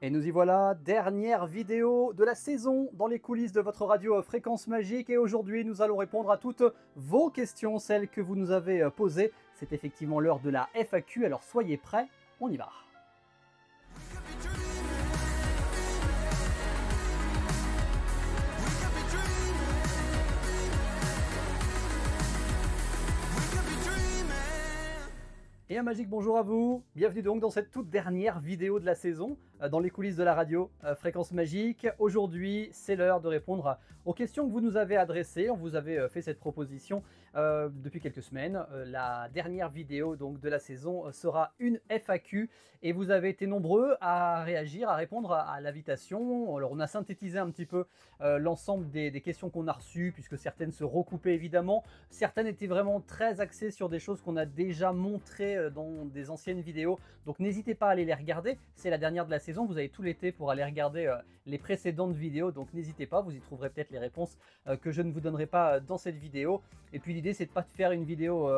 Et nous y voilà, dernière vidéo de la saison dans les coulisses de votre radio Fréquence Magique. Et aujourd'hui, nous allons répondre à toutes vos questions, celles que vous nous avez posées. C'est effectivement l'heure de la FAQ, alors soyez prêts, on y va. Et un magique bonjour à vous, bienvenue donc dans cette toute dernière vidéo de la saison dans les coulisses de la radio Fréquence Magique. Aujourd'hui c'est l'heure de répondre aux questions que vous nous avez adressées. On vous avait fait cette proposition depuis quelques semaines. La dernière vidéo donc de la saison sera une FAQ et vous avez été nombreux à réagir, à répondre à l'invitation. Alors on a synthétisé un petit peu l'ensemble des questions qu'on a reçues puisque certaines se recoupaient évidemment. Certaines étaient vraiment très axées sur des choses qu'on a déjà montrées dans des anciennes vidéos, donc n'hésitez pas à aller les regarder. C'est la dernière de la saison, vous avez tout l'été pour aller regarder les précédentes vidéos, donc n'hésitez pas, vous y trouverez peut-être les réponses que je ne vous donnerai pas dans cette vidéo. Et puis l'idée c'est de pas faire une vidéo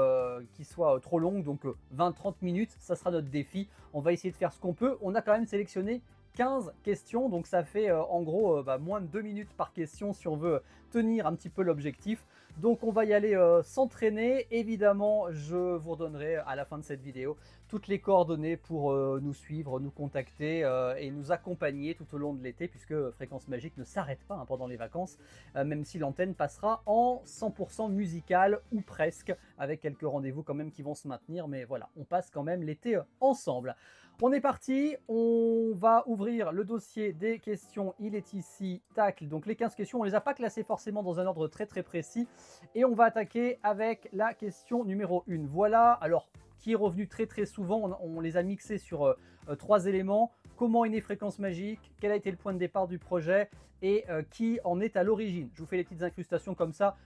qui soit trop longue, donc 20-30 minutes, ça sera notre défi. On va essayer de faire ce qu'on peut. On a quand même sélectionné 15 questions, donc ça fait en gros moins de 2 minutes par question si on veut tenir un petit peu l'objectif. Donc on va y aller s'entraîner. Évidemment, je vous redonnerai à la fin de cette vidéo toutes les coordonnées pour nous suivre, nous contacter et nous accompagner tout au long de l'été, puisque Fréquence Magique ne s'arrête pas pendant les vacances, même si l'antenne passera en 100% musical ou presque, avec quelques rendez-vous quand même qui vont se maintenir, mais voilà, on passe quand même l'été ensemble. On est parti, on va ouvrir le dossier des questions, il est ici, tacle, donc les 15 questions, on les a pas classées forcément dans un ordre très précis, et on va attaquer avec la question numéro 1. Voilà, alors qui est revenu très souvent, on les a mixés sur 3 éléments. Comment est née Fréquence Magique? Quel a été le point de départ du projet? Et qui en est à l'origine? Je vous fais les petites incrustations comme ça.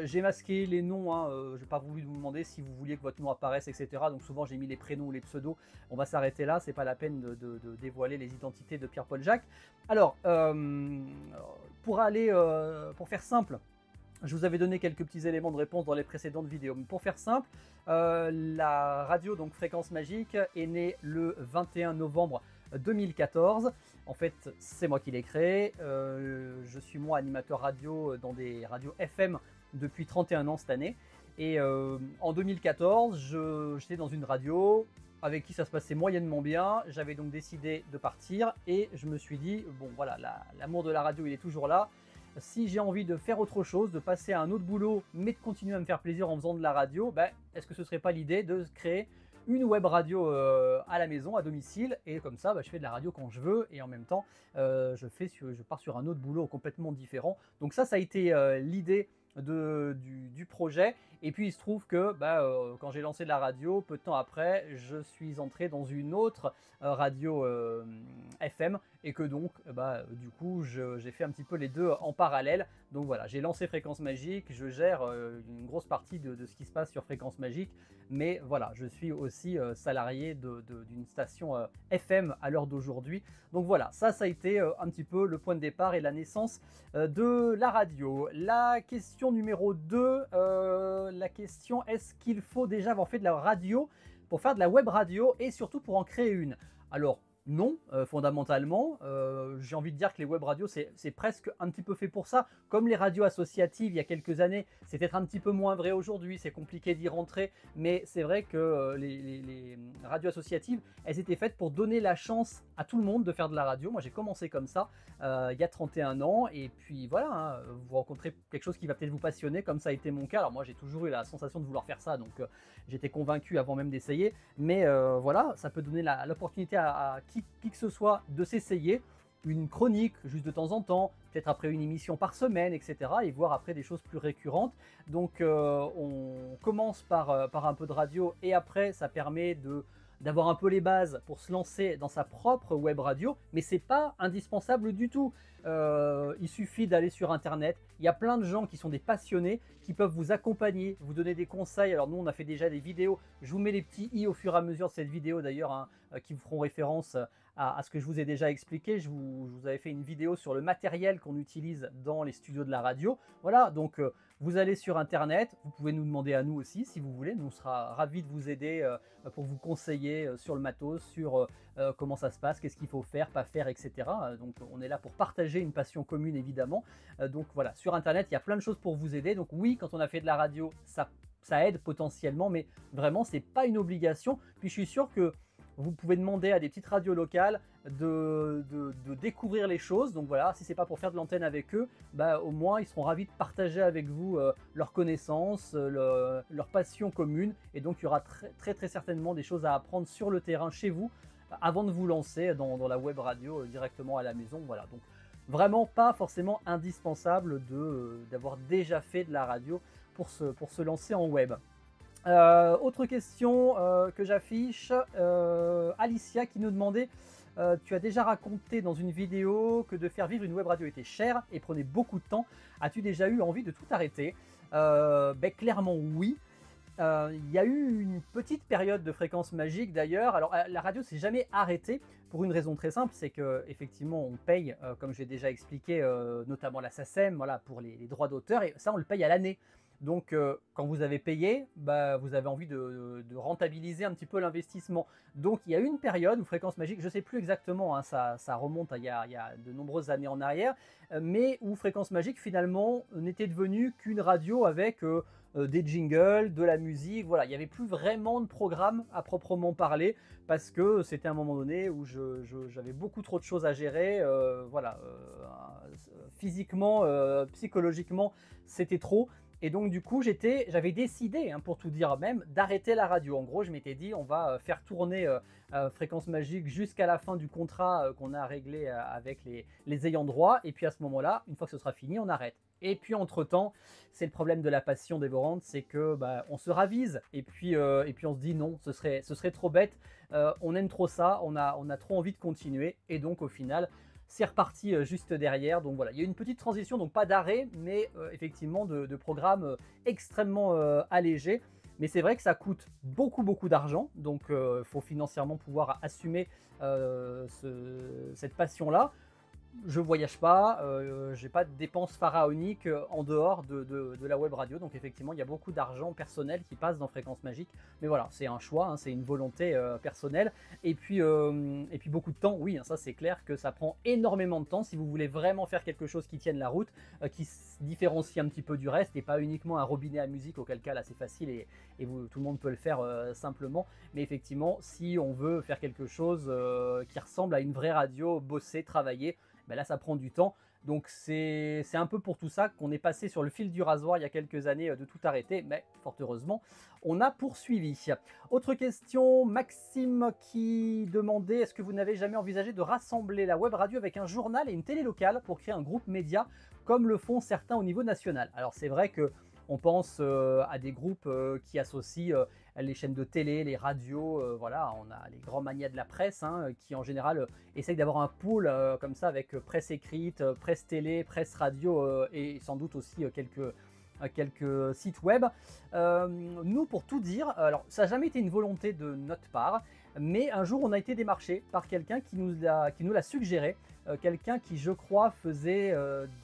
J'ai masqué les noms, je n'ai pas voulu vous demander si vous vouliez que votre nom apparaisse, etc. Donc souvent j'ai mis les prénoms ou les pseudos. On va s'arrêter là, c'est pas la peine de dévoiler les identités de Pierre-Paul Jacques. Alors, pour faire simple, je vous avais donné quelques petits éléments de réponse dans les précédentes vidéos. Mais pour faire simple, la radio donc Fréquence Magique est née le 21 novembre 2014. En fait, c'est moi qui l'ai créé. Je suis moi animateur radio dans des radios FM depuis 31 ans cette année. Et en 2014, j'étais dans une radio avec qui ça se passait moyennement bien. J'avais donc décidé de partir et je me suis dit, bon voilà, l'amour de la radio il est toujours là. Si j'ai envie de faire autre chose, de passer à un autre boulot, mais de continuer à me faire plaisir en faisant de la radio, est-ce que ce serait pas l'idée de créer une web radio à la maison, à domicile, et comme ça, je fais de la radio quand je veux, et en même temps, je pars sur un autre boulot complètement différent. Donc ça a été l'idée du projet. Et puis il se trouve que quand j'ai lancé la radio, peu de temps après, je suis entré dans une autre radio FM et que donc du coup j'ai fait un petit peu les deux en parallèle. Donc voilà, j'ai lancé Fréquence Magique, je gère une grosse partie de ce qui se passe sur Fréquence Magique, mais voilà, je suis aussi salarié d'une station FM à l'heure d'aujourd'hui. Donc voilà, ça a été un petit peu le point de départ et la naissance de la radio. La question numéro 2, la question est-ce qu'il faut déjà avoir fait de la radio pour faire de la web radio et surtout pour en créer une? Alors non, fondamentalement, j'ai envie de dire que les web radios c'est presque un petit peu fait pour ça. Comme les radios associatives il y a quelques années, c'est peut-être un petit peu moins vrai aujourd'hui, c'est compliqué d'y rentrer, mais c'est vrai que les radios associatives, elles étaient faites pour donner la chance à tout le monde de faire de la radio. Moi j'ai commencé comme ça il y a 31 ans, et puis voilà, vous rencontrez quelque chose qui va peut-être vous passionner, comme ça a été mon cas. Alors moi j'ai toujours eu la sensation de vouloir faire ça, donc j'étais convaincu avant même d'essayer, mais voilà, ça peut donner l'opportunité à qui que ce soit de s'essayer, une chronique juste de temps en temps, peut-être après une émission par semaine, etc. et voir après des choses plus récurrentes. Donc on commence par un peu de radio et après ça permet d'avoir un peu les bases pour se lancer dans sa propre web radio, mais c'est pas indispensable du tout. Il suffit d'aller sur internet, il y a plein de gens qui sont des passionnés, qui peuvent vous accompagner, vous donner des conseils. Alors nous on a fait déjà des vidéos, je vous mets les petits i au fur et à mesure de cette vidéo d'ailleurs, qui vous feront référence à ce que je vous ai déjà expliqué. Je vous avais fait une vidéo sur le matériel qu'on utilise dans les studios de la radio. Voilà, donc vous allez sur Internet, vous pouvez nous demander à nous aussi si vous voulez. Nous, on sera ravis de vous aider pour vous conseiller sur le matos, sur comment ça se passe, qu'est-ce qu'il faut faire, pas faire, etc. Donc on est là pour partager une passion commune évidemment. Donc voilà, sur Internet, il y a plein de choses pour vous aider. Donc oui, quand on a fait de la radio, ça aide potentiellement, mais vraiment, c'est pas une obligation. Puis je suis sûr que vous pouvez demander à des petites radios locales de découvrir les choses. Donc voilà, si c'est pas pour faire de l'antenne avec eux, bah, au moins ils seront ravis de partager avec vous leurs connaissances, leur passion commune. Et donc il y aura très certainement des choses à apprendre sur le terrain chez vous avant de vous lancer dans la web radio directement à la maison. Voilà, donc vraiment pas forcément indispensable d'avoir déjà fait de la radio pour se lancer en web. Autre question que j'affiche, Alicia qui nous demandait tu as déjà raconté dans une vidéo que de faire vivre une web radio était cher et prenait beaucoup de temps. As-tu déjà eu envie de tout arrêter? Ben, clairement oui. Il y a eu une petite période de fréquence magique d'ailleurs. Alors la radio s'est jamais arrêtée pour une raison très simple, c'est que effectivement on paye, comme j'ai déjà expliqué, notamment la SACEM, voilà, pour les droits d'auteur, et ça on le paye à l'année. Donc quand vous avez payé, bah, vous avez envie de rentabiliser un petit peu l'investissement. Donc il y a eu une période où Fréquence Magique, je ne sais plus exactement, hein, ça remonte à il y a de nombreuses années en arrière, mais où Fréquence Magique finalement n'était devenue qu'une radio avec des jingles, de la musique, voilà, il n'y avait plus vraiment de programme à proprement parler parce que c'était un moment donné où j'avais beaucoup trop de choses à gérer, voilà, physiquement, psychologiquement, c'était trop. Et donc du coup j'avais décidé, hein, pour tout dire même, d'arrêter la radio. En gros je m'étais dit on va faire tourner Fréquence Magique jusqu'à la fin du contrat qu'on a réglé avec les ayants droit. Et puis à ce moment-là, une fois que ce sera fini, on arrête. Et puis entre temps, c'est le problème de la passion dévorante, c'est que bah, on se ravise et puis on se dit non, ce serait trop bête, on aime trop ça, on a trop envie de continuer. Et donc au final, c'est reparti juste derrière. Donc voilà, il y a eu une petite transition, donc pas d'arrêt, mais effectivement de programmes extrêmement allégés. Mais c'est vrai que ça coûte beaucoup d'argent, donc il faut financièrement pouvoir assumer cette passion-là. Je voyage pas, j'ai pas de dépenses pharaoniques en dehors de la web radio, donc effectivement il y a beaucoup d'argent personnel qui passe dans Fréquence Magique, mais voilà, c'est un choix, hein, c'est une volonté personnelle, et puis beaucoup de temps, oui, hein, ça c'est clair que ça prend énormément de temps si vous voulez vraiment faire quelque chose qui tienne la route, qui se différencie un petit peu du reste, et pas uniquement un robinet à musique, auquel cas là c'est facile et tout le monde peut le faire simplement, mais effectivement si on veut faire quelque chose qui ressemble à une vraie radio, bosser, travailler, ben là ça prend du temps. Donc c'est un peu pour tout ça qu'on est passé sur le fil du rasoir il y a quelques années de tout arrêter, mais fort heureusement on a poursuivi. Autre question, Maxime qui demandait est-ce que vous n'avez jamais envisagé de rassembler la web radio avec un journal et une télé locale pour créer un groupe média comme le font certains au niveau national? Alors c'est vrai que on pense à des groupes qui associent les chaînes de télé, les radios, voilà, on a les grands magnats de la presse hein, qui en général essayent d'avoir un pôle comme ça avec presse écrite, presse télé, presse radio et sans doute aussi quelques sites web. Nous, pour tout dire, alors ça n'a jamais été une volonté de notre part, mais un jour on a été démarché par quelqu'un qui nous l'a suggéré, quelqu'un qui je crois faisait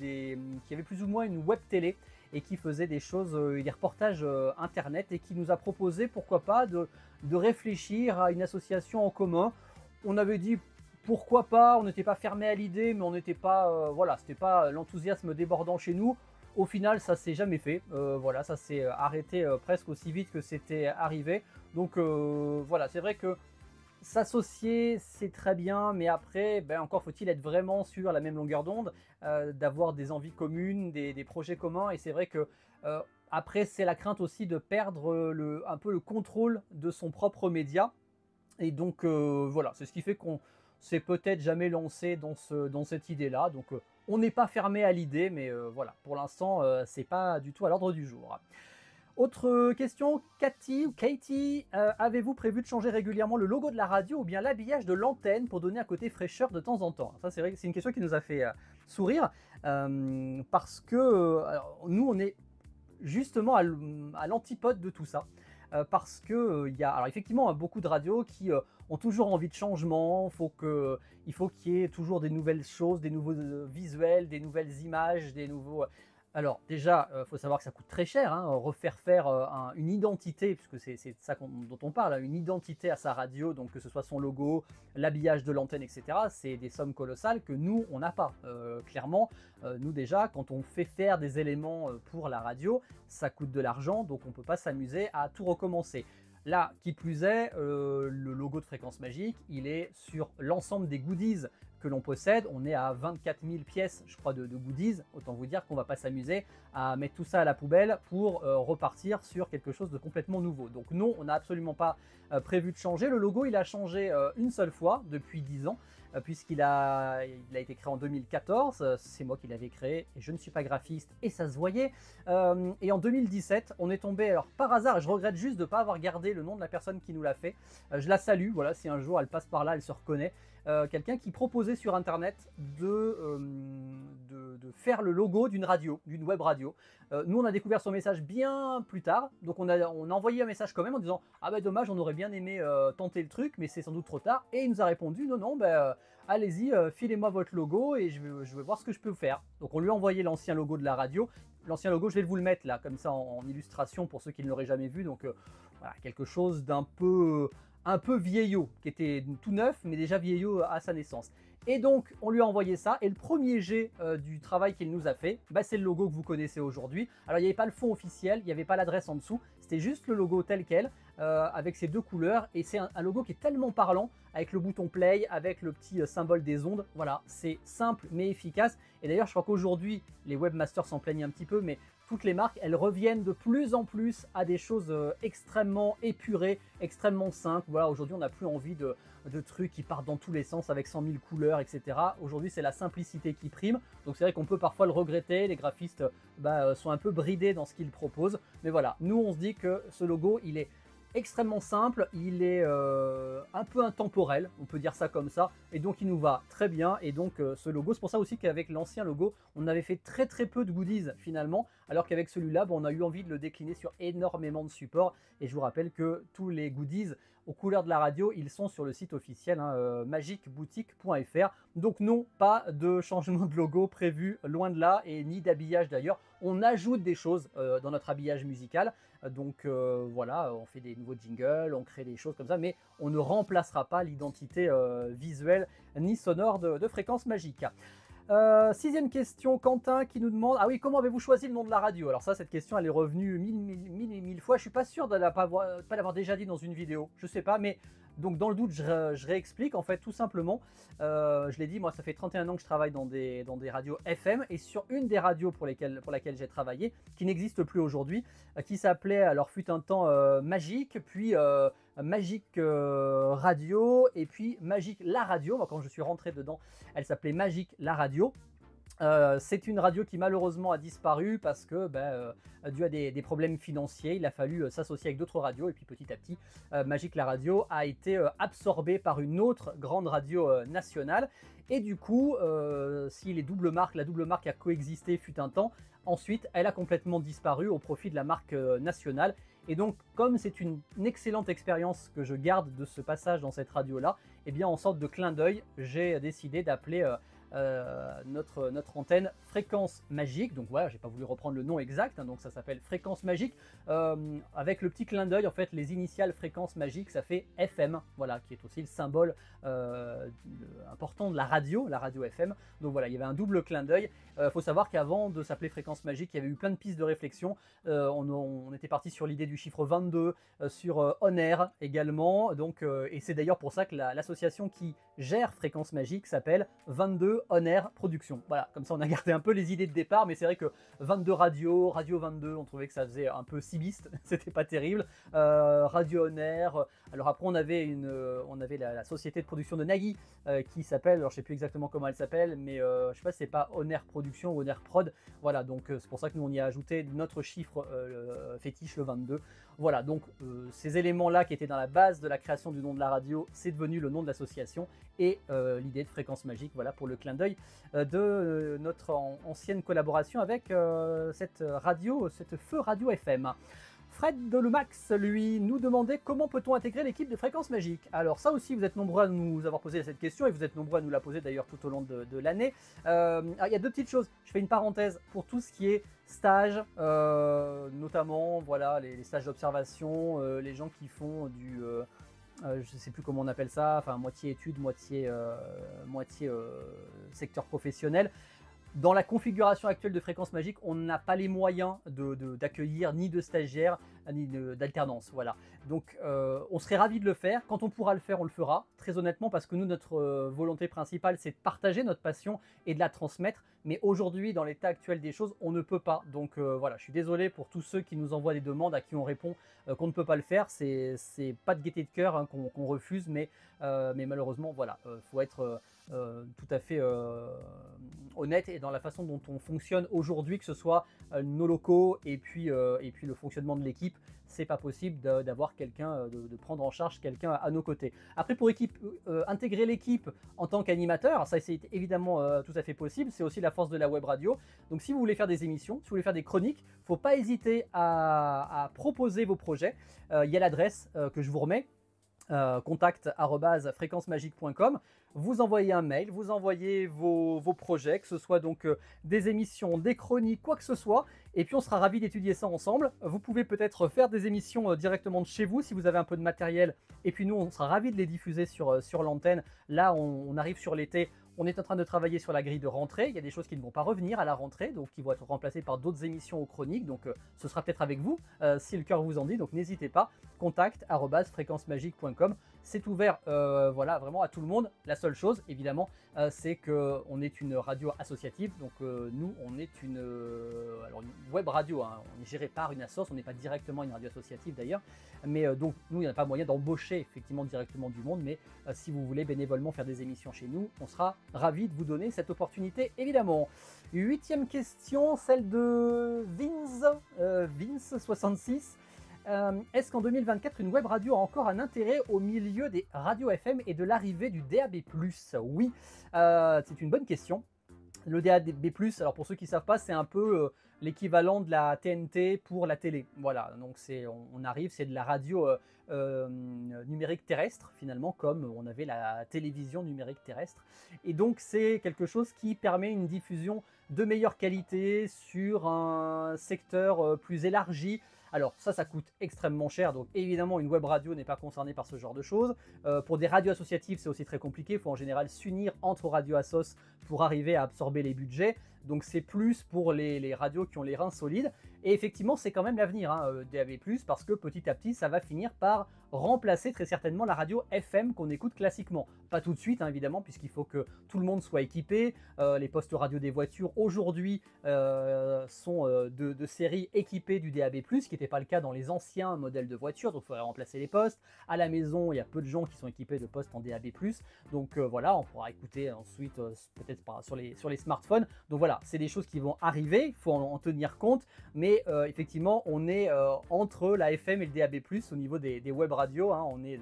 qui avait plus ou moins une web télé et qui faisait des choses, des reportages internet, et qui nous a proposé pourquoi pas de réfléchir à une association en commun. On avait dit pourquoi pas, on n'était pas fermé à l'idée, mais on n'était pas, voilà, c'était pas l'enthousiasme débordant chez nous. Au final, ça s'est jamais fait. Voilà, ça s'est arrêté presque aussi vite que c'était arrivé. Donc voilà, c'est vrai que s'associer, c'est très bien, mais après, ben, encore faut-il être vraiment sur la même longueur d'onde, d'avoir des envies communes, des projets communs. Et c'est vrai que après, c'est la crainte aussi de perdre un peu le contrôle de son propre média. Et donc voilà, c'est ce qui fait qu'on s'est peut-être jamais lancé dans cette idée-là. Donc on n'est pas fermé à l'idée, mais voilà, pour l'instant, c'est pas du tout à l'ordre du jour. Autre question, Katie, avez-vous prévu de changer régulièrement le logo de la radio ou bien l'habillage de l'antenne pour donner un côté fraîcheur de temps en temps? Ça c'est vrai que c'est une question qui nous a fait sourire parce que nous on est justement à l'antipode de tout ça. Parce que il y a alors effectivement beaucoup de radios qui ont toujours envie de changement, il faut qu'il y ait toujours des nouvelles choses, des nouveaux visuels, des nouvelles images, des nouveaux... Alors déjà, il faut savoir que ça coûte très cher, hein, refaire faire une identité, puisque c'est de ça dont on parle, hein, une identité à sa radio, donc que ce soit son logo, l'habillage de l'antenne, etc. C'est des sommes colossales que nous, on n'a pas. Clairement, nous déjà, quand on fait faire des éléments pour la radio, ça coûte de l'argent, donc on ne peut pas s'amuser à tout recommencer. Là, qui plus est, le logo de Fréquence Magique, il est sur l'ensemble des goodies que l'on possède. On est à 24 000 pièces, je crois, de goodies. Autant vous dire qu'on ne va pas s'amuser à mettre tout ça à la poubelle pour repartir sur quelque chose de complètement nouveau. Donc non, on n'a absolument pas prévu de changer. Le logo, il a changé une seule fois depuis 10 ans. Puisqu'il a été créé en 2014, c'est moi qui l'avais créé, et je ne suis pas graphiste, et ça se voyait. Et en 2017, on est tombé, alors par hasard, je regrette juste de ne pas avoir gardé le nom de la personne qui nous l'a fait. Je la salue, voilà, si un jour elle passe par là, elle se reconnaît. Quelqu'un qui proposait sur internet de faire le logo d'une radio, d'une web radio. Nous on a découvert son message bien plus tard, donc on a envoyé un message quand même en disant ah bah dommage, on aurait bien aimé tenter le truc, mais c'est sans doute trop tard. Et il nous a répondu non, allez-y, filez-moi votre logo et je vais voir ce que je peux vous faire. Donc on lui a envoyé l'ancien logo de la radio. L'ancien logo, je vais vous le mettre là, comme ça en illustration pour ceux qui ne l'auraient jamais vu. Donc voilà, quelque chose d'un peu vieillot, qui était tout neuf, mais déjà vieillot à sa naissance. Et donc, on lui a envoyé ça, et le premier jet du travail qu'il nous a fait, bah, c'est le logo que vous connaissez aujourd'hui. Alors, il n'y avait pas le fond officiel, il n'y avait pas l'adresse en dessous, c'était juste le logo tel quel, avec ces deux couleurs, et c'est un logo qui est tellement parlant, avec le bouton play, avec le petit symbole des ondes. Voilà, c'est simple mais efficace. Et d'ailleurs, je crois qu'aujourd'hui, les webmasters s'en plaignent un petit peu, mais toutes les marques, elles reviennent de plus en plus à des choses extrêmement épurées, extrêmement simples. Voilà, aujourd'hui, on n'a plus envie de trucs qui partent dans tous les sens avec 100 000 couleurs, etc. Aujourd'hui, c'est la simplicité qui prime. Donc c'est vrai qu'on peut parfois le regretter. Les graphistes sont un peu bridés dans ce qu'ils proposent. Mais voilà, nous, on se dit que ce logo, il est extrêmement simple, il est un peu intemporel, on peut dire ça comme ça, et donc il nous va très bien. Et donc ce logo, c'est pour ça aussi qu'avec l'ancien logo, on avait fait très peu de goodies finalement, alors qu'avec celui-là, on a eu envie de le décliner sur énormément de supports. Et je vous rappelle que tous les goodies aux couleurs de la radio, ils sont sur le site officiel, hein, magicboutique.fr. Donc non, pas de changement de logo prévu, loin de là, et ni d'habillage d'ailleurs. On ajoute des choses dans notre habillage musical. Donc voilà, on fait des nouveaux jingles, on crée des choses comme ça, mais on ne remplacera pas l'identité visuelle ni sonore de Fréquence Magique. Sixième question, Quentin qui nous demande: ah oui, comment avez-vous choisi le nom de la radio? Alors ça, cette question, elle est revenue mille fois. Je suis pas sûr de ne pas l'avoir déjà dit dans une vidéo, je sais pas, mais donc dans le doute, je réexplique. En fait, tout simplement, je l'ai dit, moi ça fait 31 ans que je travaille dans des radios FM, et sur une des radios pour laquelle j'ai travaillé, qui n'existe plus aujourd'hui, qui s'appelait, alors fut un temps Magique, puis Magique Radio, et puis Magique la radio. Moi, quand je suis rentré dedans, elle s'appelait Magique la radio. C'est une radio qui malheureusement a disparu parce que dû à des problèmes financiers, il a fallu s'associer avec d'autres radios, et puis petit à petit, Magique la radio a été absorbée par une autre grande radio nationale. Et du coup, si la double marque a coexisté fut un temps, ensuite elle a complètement disparu au profit de la marque nationale. Et donc, comme c'est une excellente expérience que je garde de ce passage dans cette radio-là, eh bien, en sorte de clin d'œil, j'ai décidé d'appeler notre antenne Fréquence Magique. Donc voilà, j'ai pas voulu reprendre le nom exact, hein, donc ça s'appelle Fréquence Magique, avec le petit clin d'œil, en fait, les initiales Fréquence Magique, ça fait FM, voilà, qui est aussi le symbole important de la radio FM. Donc voilà, il y avait un double clin d'œil. Faut savoir qu'avant de s'appeler Fréquence Magique, il y avait eu plein de pistes de réflexion. On était parti sur l'idée du chiffre 22, sur On Air également. Donc, et c'est d'ailleurs pour ça que l'association qui gère Fréquence Magique s'appelle 22 On Air Productions. Voilà, comme ça on a gardé un peu les idées de départ, mais c'est vrai que 22 Radio 22, on trouvait que ça faisait un peu cibiste, c'était pas terrible. Radio On Air. Alors après on avait la société de production de Nagui qui s'appelle, alors je sais plus exactement comment elle s'appelle, mais je sais pas si c'est pas On Air Production ou On Air Prod. Voilà, donc c'est pour ça que nous on y a ajouté notre chiffre fétiche, le 22. Voilà, donc ces éléments-là qui étaient dans la base de la création du nom de la radio, c'est devenu le nom de l'association, et l'idée de Fréquence Magique, voilà pour le clin d'œil de notre ancienne collaboration avec cette radio, cette Feu Radio FM. Fred Delumax, lui, nous demandait comment peut-on intégrer l'équipe de Fréquence Magique. Alors ça aussi, vous êtes nombreux à nous avoir posé cette question, et vous êtes nombreux à nous la poser d'ailleurs tout au long de l'année. Il y a deux petites choses, je fais une parenthèse pour tout ce qui est stage, notamment voilà, les stages d'observation, les gens qui font du... je ne sais plus comment on appelle ça, enfin moitié études, moitié secteur professionnel. Dans la configuration actuelle de Fréquence Magique, on n'a pas les moyens d'accueillir ni de stagiaires, ni d'alternance. Voilà. Donc on serait ravis de le faire. Quand on pourra le faire, on le fera. Très honnêtement, parce que nous, notre volonté principale, c'est de partager notre passion et de la transmettre. Mais aujourd'hui, dans l'état actuel des choses, on ne peut pas. Donc voilà, je suis désolé pour tous ceux qui nous envoient des demandes à qui on répond qu'on ne peut pas le faire. C'est pas de gaieté de cœur hein, qu'on refuse, mais malheureusement, voilà, faut être tout à fait honnête et dans la façon dont on fonctionne aujourd'hui, que ce soit nos locaux et puis le fonctionnement de l'équipe, c'est pas possible d'avoir quelqu'un, de prendre en charge quelqu'un à nos côtés. Après, pour intégrer l'équipe en tant qu'animateur, ça c'est évidemment tout à fait possible, c'est aussi la force de la web radio. Donc si vous voulez faire des émissions, si vous voulez faire des chroniques, faut pas hésiter à proposer vos projets. Il y a l'adresse que je vous remets, contact@fréquencemagique.com. Vous envoyez un mail, vous envoyez vos projets, que ce soit donc des émissions, des chroniques, quoi que ce soit, et puis on sera ravis d'étudier ça ensemble. Vous pouvez peut-être faire des émissions directement de chez vous si vous avez un peu de matériel, et puis nous on sera ravis de les diffuser sur l'antenne. Là on arrive sur l'été. On est en train de travailler sur la grille de rentrée. Il y a des choses qui ne vont pas revenir à la rentrée, donc qui vont être remplacées par d'autres émissions ou chroniques. Donc ce sera peut-être avec vous, si le cœur vous en dit. Donc n'hésitez pas, contact@fréquencemagique.com. C'est ouvert voilà, vraiment à tout le monde. La seule chose, évidemment, c'est qu'on est une radio associative. Donc nous, on est une web radio. Hein. On est géré par une assoce. On n'est pas directement une radio associative d'ailleurs. Mais donc nous, il n'y a pas moyen d'embaucher effectivement directement du monde. Mais si vous voulez bénévolement faire des émissions chez nous, on sera ravis de vous donner cette opportunité, évidemment. 8e question, celle de Vince66. Est-ce qu'en 2024, une web radio a encore un intérêt au milieu des radios FM et de l'arrivée du DAB+? Oui, c'est une bonne question. Le DAB+, alors pour ceux qui ne savent pas, c'est un peu l'équivalent de la TNT pour la télé. Voilà, donc on arrive, c'est de la radio numérique terrestre, finalement, comme on avait la télévision numérique terrestre. Et donc c'est quelque chose qui permet une diffusion de meilleure qualité sur un secteur plus élargi. Alors ça coûte extrêmement cher, donc évidemment une web radio n'est pas concernée par ce genre de choses. Pour des radios associatives, c'est aussi très compliqué, il faut en général s'unir entre radios assos pour arriver à absorber les budgets. Donc c'est plus pour les radios qui ont les reins solides. Et effectivement, c'est quand même l'avenir, hein, DAB+, parce que petit à petit, ça va finir par remplacer très certainement la radio FM qu'on écoute classiquement. Pas tout de suite, hein, évidemment, puisqu'il faut que tout le monde soit équipé. Les postes radio des voitures, aujourd'hui, sont de série équipés du DAB+, ce qui n'était pas le cas dans les anciens modèles de voitures, donc il faudrait remplacer les postes. À la maison, il y a peu de gens qui sont équipés de postes en DAB+, donc voilà, on pourra écouter ensuite peut-être sur les smartphones. Donc voilà, c'est des choses qui vont arriver, il faut en tenir compte, mais effectivement, on est entre la FM et le DAB+, au niveau des web radios, hein, on est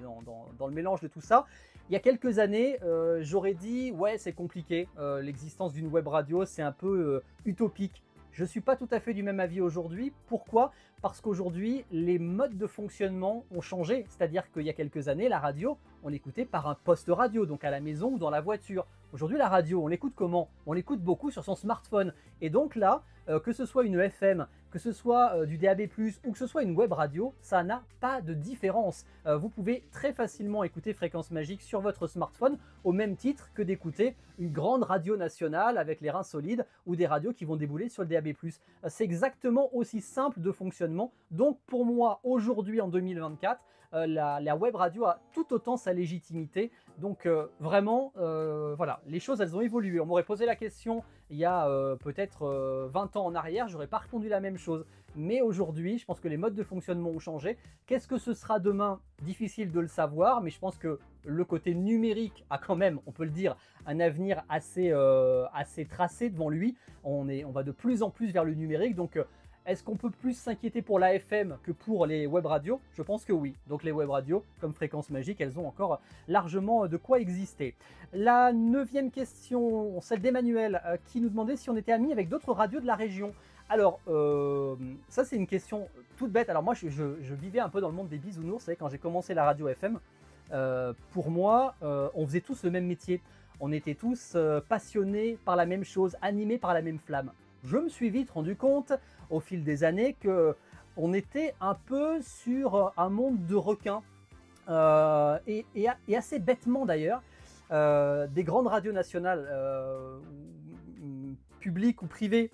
dans le mélange de tout ça. Il y a quelques années, j'aurais dit, ouais, c'est compliqué, l'existence d'une web radio, c'est un peu utopique. Je ne suis pas tout à fait du même avis aujourd'hui. Pourquoi? Parce qu'aujourd'hui, les modes de fonctionnement ont changé. C'est-à-dire qu'il y a quelques années, la radio, on l'écoutait par un poste radio, donc à la maison ou dans la voiture. Aujourd'hui, la radio, on l'écoute comment? On l'écoute beaucoup sur son smartphone. Et donc là, que ce soit une FM, que ce soit du DAB+, ou que ce soit une web radio, ça n'a pas de différence. Vous pouvez très facilement écouter Fréquence Magique sur votre smartphone, au même titre que d'écouter une grande radio nationale avec les reins solides, ou des radios qui vont débouler sur le DAB+. C'est exactement aussi simple de fonctionnement. Donc pour moi, aujourd'hui en 2024, la web radio a tout autant sa légitimité. Donc vraiment, voilà, les choses elles ont évolué. On m'aurait posé la question il y a peut-être 20 ans en arrière, j'aurais pas répondu la même chose. Mais aujourd'hui, je pense que les modes de fonctionnement ont changé. Qu'est-ce que ce sera demain? Difficile de le savoir, mais je pense que le côté numérique a quand même, on peut le dire, un avenir assez tracé devant lui. On va de plus en plus vers le numérique, donc est-ce qu'on peut plus s'inquiéter pour la FM que pour les web radios? Je pense que oui. Donc les web radios, comme Fréquence Magique, elles ont encore largement de quoi exister. La 9e question, celle d'Emmanuel, qui nous demandait si on était amis avec d'autres radios de la région. Alors, ça c'est une question toute bête. Alors moi, je vivais un peu dans le monde des bisounours. Vous savez, quand j'ai commencé la radio FM, pour moi, on faisait tous le même métier. On était tous passionnés par la même chose, animés par la même flamme. Je me suis vite rendu compte, au fil des années, que on était un peu sur un monde de requins. Et assez bêtement d'ailleurs, des grandes radios nationales publiques ou privées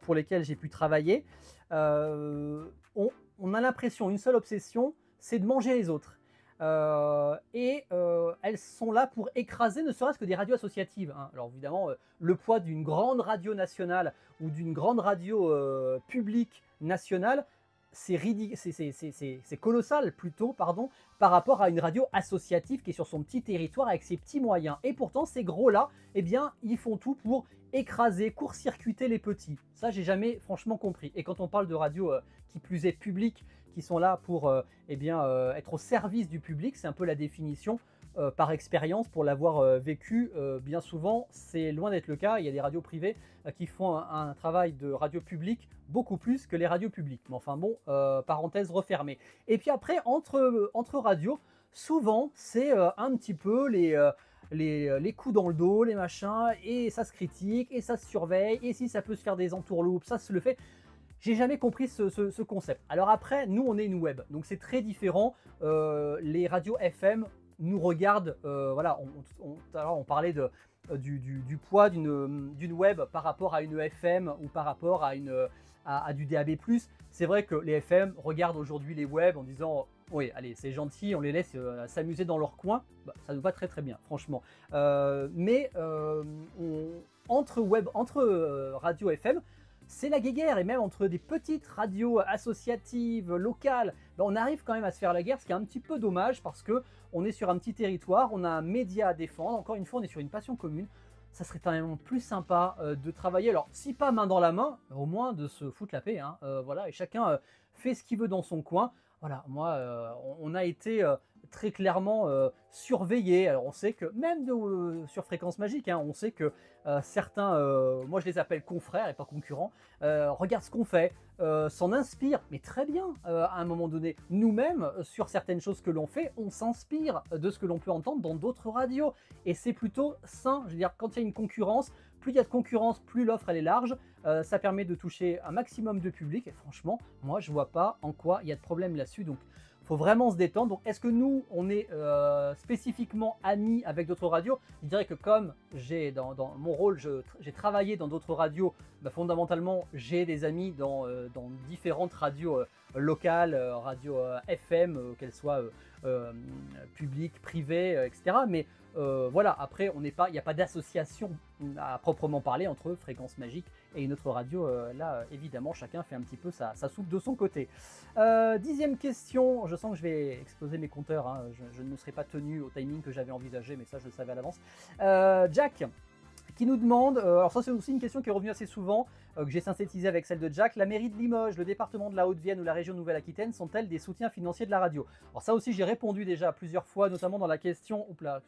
pour lesquelles j'ai pu travailler, on a l'impression, une seule obsession, c'est de manger les autres. Elles sont là pour écraser ne serait-ce que des radios associatives, hein. Alors évidemment, le poids d'une grande radio nationale ou d'une grande radio publique nationale, c'est colossal plutôt, pardon, par rapport à une radio associative qui est sur son petit territoire avec ses petits moyens. Et pourtant, ces gros-là, eh bien, ils font tout pour écraser, court-circuiter les petits. Ça, j'ai jamais franchement compris. Et quand on parle de radio qui plus est publique, qui sont là pour être au service du public, c'est un peu la définition par expérience, pour l'avoir vécu, bien souvent, c'est loin d'être le cas. Il y a des radios privées qui font un travail de radio publique beaucoup plus que les radios publiques. Mais enfin bon, parenthèse refermée. Et puis après, entre radios, souvent, c'est un petit peu les coups dans le dos, les machins, et ça se critique, et ça se surveille, et si ça peut se faire des entourloupes, ça se le fait. J'ai jamais compris ce concept. Alors après, nous, on est une web, donc c'est très différent. Les radios FM nous regardent, voilà, alors on parlait du poids d'une web par rapport à une FM ou par rapport à du DAB+. C'est vrai que les FM regardent aujourd'hui les web en disant oui, allez, c'est gentil, on les laisse s'amuser dans leur coin. Bah, ça nous va très très bien, franchement. Entre radio FM, c'est la guéguerre, et même entre des petites radios associatives, locales, ben on arrive quand même à se faire la guerre, ce qui est un petit peu dommage parce que on est sur un petit territoire, on a un média à défendre, encore une fois on est sur une passion commune. Ça serait quand même plus sympa de travailler, alors si pas main dans la main, au moins de se foutre la paix, hein, voilà, et chacun fait ce qu'il veut dans son coin. Voilà, moi, on a été très clairement surveillé. Alors on sait que, même sur Fréquence Magique, hein, on sait que certains, moi je les appelle confrères et pas concurrents, regardent ce qu'on fait, s'en inspirent, mais très bien à un moment donné. Nous-mêmes, sur certaines choses que l'on fait, on s'inspire de ce que l'on peut entendre dans d'autres radios. Et c'est plutôt sain. Je veux dire, quand il y a une concurrence, plus il y a de concurrence, plus l'offre elle est large. Ça permet de toucher un maximum de public. Et franchement, moi je vois pas en quoi il y a de problème là-dessus. Donc faut vraiment se détendre. Donc est-ce que nous, on est spécifiquement amis avec d'autres radios? Je dirais que comme j'ai dans mon rôle, j'ai travaillé dans d'autres radios, bah, fondamentalement j'ai des amis dans différentes radios locales, radios FM, qu'elles soient publiques, privées, etc. Mais voilà, après, il n'y a pas d'association à proprement parler entre Fréquence Magique et une autre radio. Là, évidemment, chacun fait un petit peu sa soupe de son côté. 10e question, je sens que je vais exploser mes compteurs, hein. Je ne me serais pas tenu au timing que j'avais envisagé, mais ça, je le savais à l'avance. Jack, qui nous demande, alors ça c'est aussi une question qui est revenue assez souvent, que j'ai synthétisée avec celle de Jack: la mairie de Limoges, le département de la Haute-Vienne ou la région Nouvelle-Aquitaine sont-elles des soutiens financiers de la radio? Alors ça aussi j'ai répondu déjà plusieurs fois, notamment dans la question, oups là,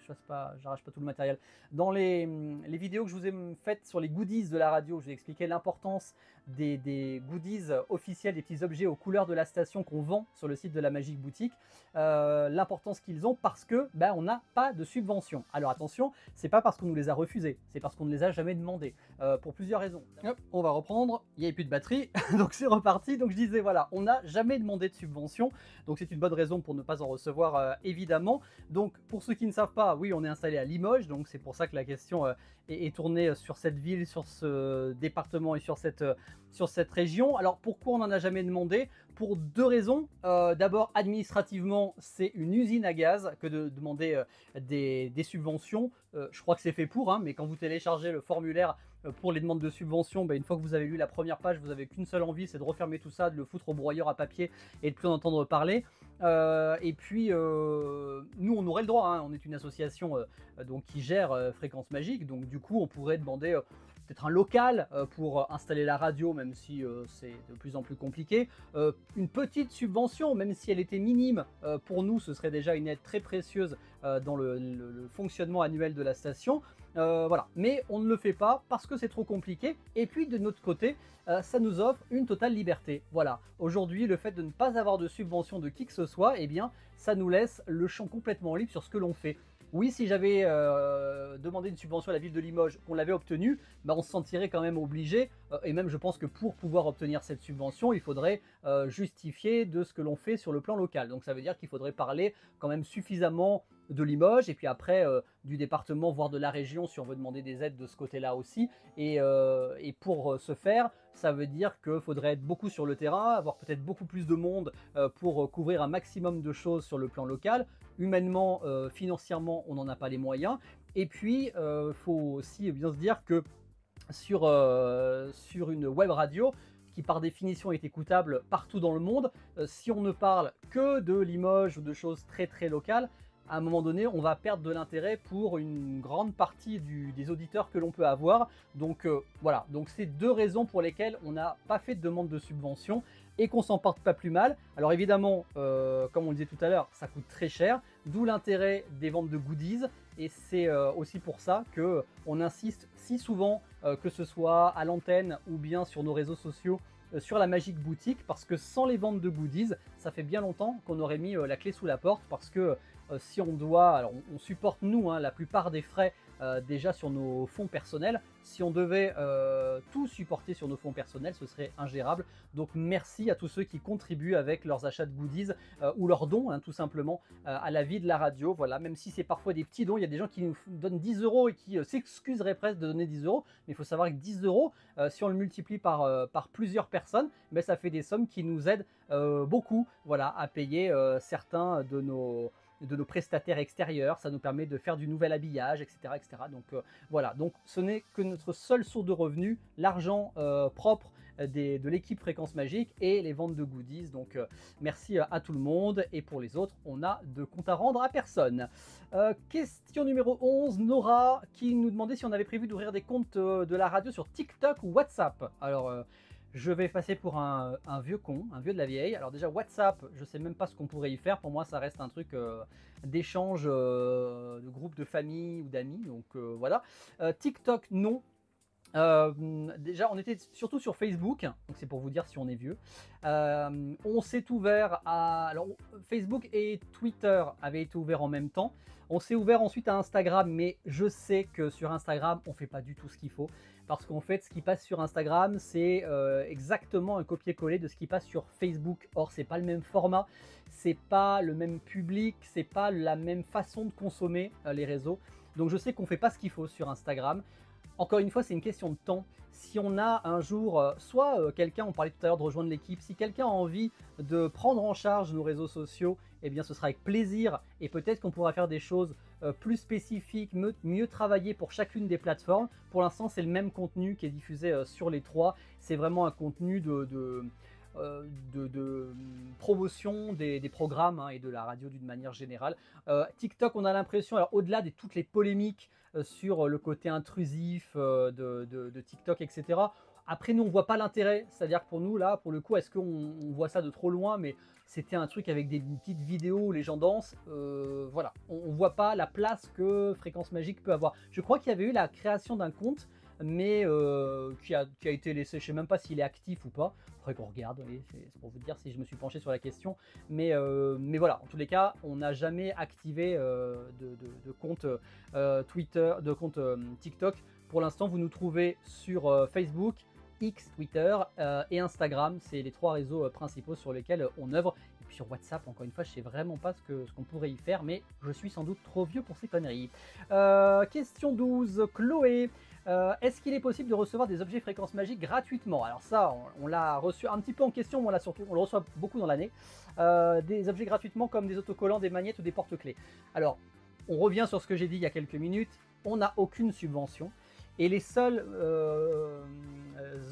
j'arrache pas tout le matériel, dans les vidéos que je vous ai faites sur les goodies de la radio. Je vous ai expliqué l'importance des goodies officiels, des petits objets aux couleurs de la station qu'on vend sur le site de la Magique Boutique, l'importance qu'ils ont parce que ben, on n'a pas de subvention. Alors attention, c'est pas parce qu'on nous les a refusés, c'est parce qu'on ne les a jamais demandés, pour plusieurs raisons. Hop, on va reprendre, il n'y avait plus de batterie, donc c'est reparti. Donc je disais voilà, on n'a jamais demandé de subvention, donc c'est une bonne raison pour ne pas en recevoir, évidemment. Donc pour ceux qui ne savent pas, oui, on est installé à Limoges, donc c'est pour ça que la question est tournée sur cette ville, sur ce département et sur cette région. Alors pourquoi on n'en a jamais demandé? Pour deux raisons. D'abord, administrativement, c'est une usine à gaz que de demander des subventions. Je crois que c'est fait pour, hein, mais quand vous téléchargez le formulaire pour les demandes de subventions, une fois que vous avez lu la première page, vous n'avez qu'une seule envie, c'est de refermer tout ça, de le foutre au broyeur à papier et de plus en entendre parler. Et puis, nous, on aurait le droit, hein, on est une association donc, qui gère Fréquence Magique, donc du coup, on pourrait demander peut-être un local pour installer la radio, même si c'est de plus en plus compliqué. Une petite subvention, même si elle était minime, pour nous, ce serait déjà une aide très précieuse dans le fonctionnement annuel de la station. Voilà. Mais on ne le fait pas parce que c'est trop compliqué. Et puis de notre côté, ça nous offre une totale liberté. Voilà. Aujourd'hui, le fait de ne pas avoir de subvention de qui que ce soit, eh bien, ça nous laisse le champ complètement libre sur ce que l'on fait. Oui, si j'avais demandé une subvention à la ville de Limoges, qu'on l'avait obtenue, bah, on se sentirait quand même obligé, et même je pense que pour pouvoir obtenir cette subvention, il faudrait justifier de ce que l'on fait sur le plan local. Donc ça veut dire qu'il faudrait parler quand même suffisamment de Limoges, et puis après du département, voire de la région, si on veut demander des aides de ce côté-là aussi. Et pour ce faire, ça veut dire qu'il faudrait être beaucoup sur le terrain, avoir peut-être beaucoup plus de monde pour couvrir un maximum de choses sur le plan local. Humainement, financièrement, on n'en a pas les moyens. Et puis, faut aussi bien se dire que sur une web radio, qui par définition est écoutable partout dans le monde, si on ne parle que de Limoges ou de choses très très locales, à un moment donné, on va perdre de l'intérêt pour une grande partie des auditeurs que l'on peut avoir. Donc voilà, donc c'est deux raisons pour lesquelles on n'a pas fait de demande de subvention et qu'on s'en porte pas plus mal. Alors évidemment, comme on le disait tout à l'heure, ça coûte très cher, d'où l'intérêt des ventes de goodies. Et c'est aussi pour ça qu'on insiste si souvent, que ce soit à l'antenne ou bien sur nos réseaux sociaux, sur la Magique Boutique, parce que sans les ventes de goodies, ça fait bien longtemps qu'on aurait mis la clé sous la porte, parce que si on doit, alors on supporte nous la plupart des frais déjà sur nos fonds personnels. Si on devait tout supporter sur nos fonds personnels, ce serait ingérable. Donc merci à tous ceux qui contribuent avec leurs achats de goodies ou leurs dons, tout simplement, à la vie de la radio. Voilà, même si c'est parfois des petits dons, il y a des gens qui nous donnent 10 € et qui s'excuseraient presque de donner 10 €. Mais il faut savoir que 10 €, si on le multiplie par plusieurs personnes, ben, ça fait des sommes qui nous aident beaucoup, voilà, à payer certains de nos prestataires extérieurs. Ça nous permet de faire du nouvel habillage, etc. etc. Donc voilà, donc ce n'est que notre seule source de revenus, l'argent propre de l'équipe Fréquence Magique et les ventes de goodies. Donc merci à tout le monde, et pour les autres, on a de compte à rendre à personne. Question numéro 11, Nora, qui nous demandait si on avait prévu d'ouvrir des comptes de la radio sur TikTok ou WhatsApp. Alors je vais passer pour un vieux con, un vieux de la vieille. Alors déjà WhatsApp, je sais même pas ce qu'on pourrait y faire. Pour moi, ça reste un truc d'échange de groupe de famille ou d'amis. Donc voilà. TikTok, non. Déjà, on était surtout sur Facebook, donc c'est pour vous dire si on est vieux. On s'est ouvert à... Alors, Facebook et Twitter avaient été ouverts en même temps. On s'est ouvert ensuite à Instagram, mais je sais que sur Instagram, on fait pas du tout ce qu'il faut. Parce qu'en fait, ce qui passe sur Instagram, c'est exactement un copier-coller de ce qui passe sur Facebook. Or, c'est pas le même format, c'est pas le même public, c'est pas la même façon de consommer les réseaux. Donc je sais qu'on fait pas ce qu'il faut sur Instagram. Encore une fois, c'est une question de temps. Si on a un jour, soit quelqu'un, on parlait tout à l'heure de rejoindre l'équipe, si quelqu'un a envie de prendre en charge nos réseaux sociaux, eh bien ce sera avec plaisir, et peut-être qu'on pourra faire des choses plus spécifiques, mieux travaillées pour chacune des plateformes. Pour l'instant, c'est le même contenu qui est diffusé sur les trois. C'est vraiment un contenu de promotion des programmes et de la radio d'une manière générale. TikTok, on a l'impression, alors au-delà de toutes les polémiques sur le côté intrusif de TikTok, etc. Après, nous, on voit pas l'intérêt. C'est-à-dire que pour nous, là, pour le coup, est-ce qu'on voit ça de trop loin? Mais c'était un truc avec des petites vidéos où les gens dansent. Voilà, on voit pas la place que Fréquence Magique peut avoir. Je crois qu'il y avait eu la création d'un compte, mais qui a été laissé. Je sais même pas s'il est actif ou pas. Faudrait qu'on regarde, oui, c'est pour vous dire si je me suis penché sur la question. Mais voilà, en tous les cas, on n'a jamais activé de compte Twitter, de compte TikTok. Pour l'instant, vous nous trouvez sur Facebook, X, Twitter et Instagram. C'est les trois réseaux principaux sur lesquels on œuvre. Et puis sur WhatsApp, encore une fois, je sais vraiment pas ce qu'on pourrait y faire, mais je suis sans doute trop vieux pour ces conneries. Question 12, Chloé. Est-ce qu'il est possible de recevoir des objets Fréquence Magique gratuitement? Alors ça, on l'a reçu un petit peu en question, mais on le reçoit beaucoup dans l'année. Des objets gratuitement comme des autocollants, des magnettes ou des porte-clés. Alors, on revient sur ce que j'ai dit il y a quelques minutes. On n'a aucune subvention. Et les seuls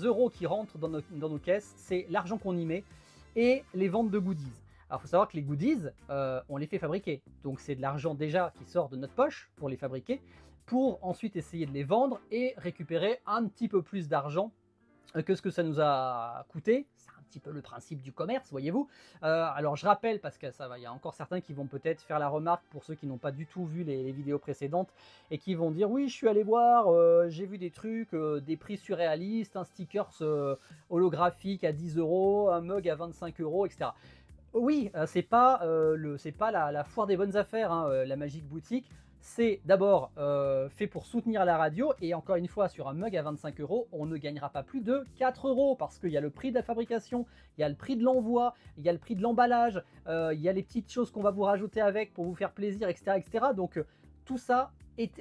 euros qui rentrent dans nos caisses, c'est l'argent qu'on y met et les ventes de goodies. Alors il faut savoir que les goodies, on les fait fabriquer. Donc c'est de l'argent déjà qui sort de notre poche pour les fabriquer, pour ensuite essayer de les vendre et récupérer un petit peu plus d'argent que ce que ça nous a coûté. C'est un petit peu le principe du commerce, voyez-vous. Alors je rappelle, parce que ça va, il y a encore certains qui vont peut-être faire la remarque pour ceux qui n'ont pas du tout vu les vidéos précédentes et qui vont dire oui, je suis allé voir, j'ai vu des trucs, des prix surréalistes, un sticker holographique à 10 euros, un mug à 25 euros, etc. Oui, c'est pas, la foire des bonnes affaires, hein, la Magic Boutique. C'est d'abord fait pour soutenir la radio, et encore une fois, sur un mug à 25 euros, on ne gagnera pas plus de 4 euros, parce qu'il y a le prix de la fabrication, il y a le prix de l'envoi, il y a le prix de l'emballage, il y a les petites choses qu'on va vous rajouter avec pour vous faire plaisir, etc. etc. Donc tout ça,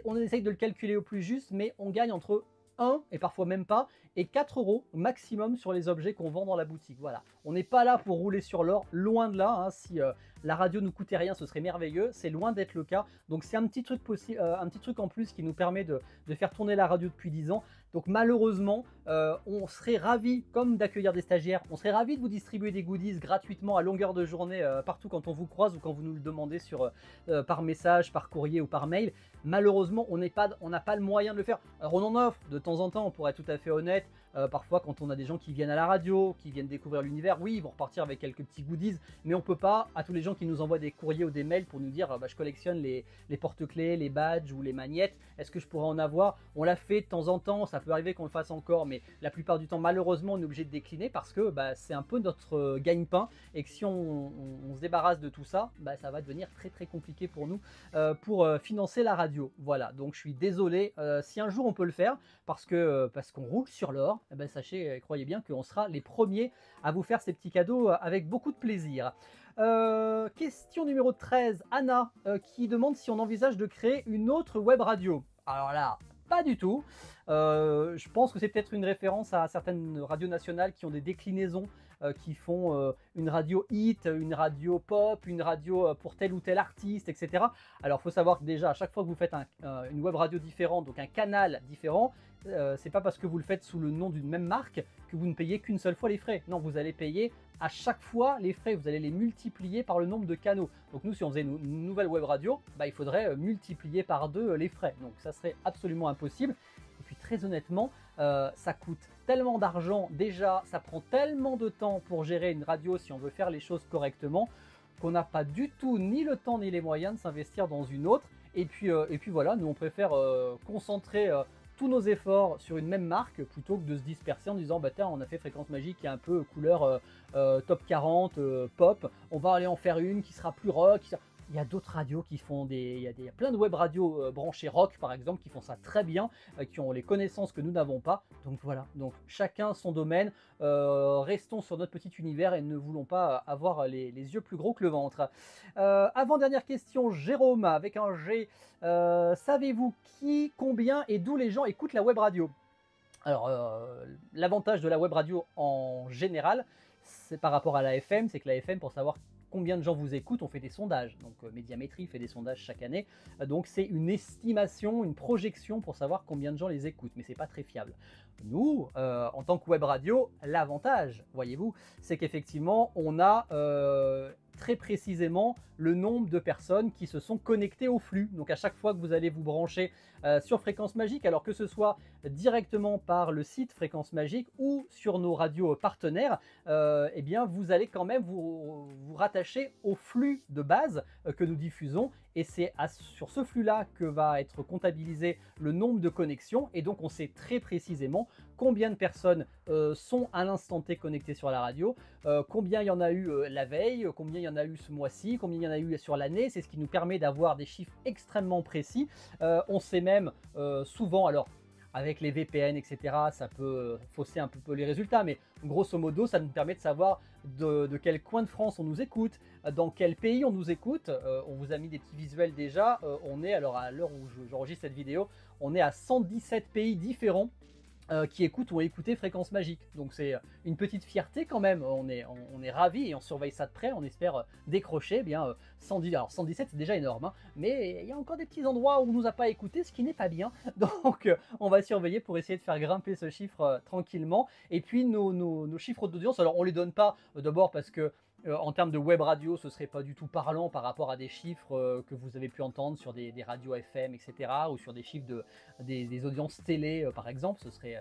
on essaye de le calculer au plus juste, mais on gagne entre 1, et parfois même pas, et 4 euros maximum sur les objets qu'on vend dans la boutique. Voilà, on n'est pas là pour rouler sur l'or, loin de là, hein. Si la radio nous coûtait rien, ce serait merveilleux, c'est loin d'être le cas. Donc c'est un petit truc un petit truc en plus qui nous permet de faire tourner la radio depuis 10 ans. Donc malheureusement, on serait ravis, comme d'accueillir des stagiaires, on serait ravis de vous distribuer des goodies gratuitement à longueur de journée, partout quand on vous croise ou quand vous nous le demandez par message, par courrier ou par mail. Malheureusement, on n'a pas le moyen de le faire. Alors on en offre de temps en temps, pour être tout à fait honnête. Parfois, quand on a des gens qui viennent à la radio, qui viennent découvrir l'univers, oui, ils vont repartir avec quelques petits goodies, mais on peut pas, à tous les gens qui nous envoient des courriers ou des mails pour nous dire je collectionne les porte-clés, les badges ou les magnettes, est-ce que je pourrais en avoir? On l'a fait de temps en temps, ça peut arriver qu'on le fasse encore, mais la plupart du temps, malheureusement, on est obligé de décliner parce que c'est un peu notre gagne-pain, et que si on se débarrasse de tout ça, ça va devenir très très compliqué pour nous pour financer la radio. Voilà, donc je suis désolé, si un jour on peut le faire, parce qu'on roule sur l'or, sachez, croyez bien qu'on sera les premiers à vous faire ces petits cadeaux avec beaucoup de plaisir. Question numéro 13, Anna, qui demande si on envisage de créer une autre web radio. Alors là, pas du tout. Je pense que c'est peut-être une référence à certaines radios nationales qui ont des déclinaisons, qui font une radio hit, une radio pop, une radio pour tel ou tel artiste, etc. Alors il faut savoir que déjà, à chaque fois que vous faites une web radio différente, donc un canal différent, c'est pas parce que vous le faites sous le nom d'une même marque que vous ne payez qu'une seule fois les frais. Non, vous allez payer à chaque fois les frais, vous allez les multiplier par le nombre de canaux. Donc nous, si on faisait une nouvelle web radio, il faudrait multiplier par 2 les frais. Donc ça serait absolument impossible. Et puis très honnêtement, ça coûte tellement d'argent, déjà ça prend tellement de temps pour gérer une radio si on veut faire les choses correctement, qu'on n'a pas du tout ni le temps ni les moyens de s'investir dans une autre. Et puis voilà, nous on préfère concentrer tous nos efforts sur une même marque plutôt que de se disperser en disant tiens, on a fait Fréquence Magique qui est un peu couleur top 40 pop, on va aller en faire une qui sera plus rock. Il y a d'autres radios qui font il y a plein de web radios branchées rock par exemple qui font ça très bien, qui ont les connaissances que nous n'avons pas. Donc voilà, donc chacun son domaine, restons sur notre petit univers et ne voulons pas avoir les yeux plus gros que le ventre. Avant-dernière question, Jérôme avec un G, savez-vous qui, combien et d'où les gens écoutent la web radio? Alors l'avantage de la web radio en général, c'est par rapport à la FM, c'est que la FM, pour savoir combien de gens vous écoutent, on fait des sondages. Donc Médiamétrie fait des sondages chaque année. Donc c'est une estimation, une projection pour savoir combien de gens les écoutent. Mais c'est pas très fiable. Nous, en tant que web radio, l'avantage, voyez-vous, c'est qu'effectivement, on a très précisément le nombre de personnes qui se sont connectées au flux. Donc à chaque fois que vous allez vous brancher sur Fréquence Magique, alors que ce soit directement par le site Fréquence Magique ou sur nos radios partenaires, eh bien vous allez quand même vous rattacher au flux de base que nous diffusons, et c'est sur ce flux-là que va être comptabilisé le nombre de connexions, et donc on sait très précisément combien de personnes sont à l'instant T connectées sur la radio, combien il y en a eu la veille, combien il y en a eu ce mois-ci, combien il y en a eu sur l'année. C'est ce qui nous permet d'avoir des chiffres extrêmement précis. On sait même souvent, alors avec les VPN, etc., ça peut fausser un peu les résultats, mais grosso modo, ça nous permet de savoir de quel coin de France on nous écoute, dans quel pays on nous écoute. On vous a mis des petits visuels déjà. On est, alors à l'heure où j'enregistre cette vidéo, on est à 117 pays différents qui écoutent ou ont écouté Fréquence Magique. Donc c'est une petite fierté quand même, on est ravis et on surveille ça de près, on espère décrocher bien 110, alors 117 c'est déjà énorme, hein, mais il y a encore des petits endroits où on nous a pas écouté, ce qui n'est pas bien, donc on va surveiller pour essayer de faire grimper ce chiffre tranquillement. Et puis nos chiffres d'audience, alors on les donne pas d'abord parce que En termes de web radio, ce serait pas du tout parlant par rapport à des chiffres que vous avez pu entendre sur des radios FM, etc., ou sur des chiffres des audiences télé, par exemple. Ce serait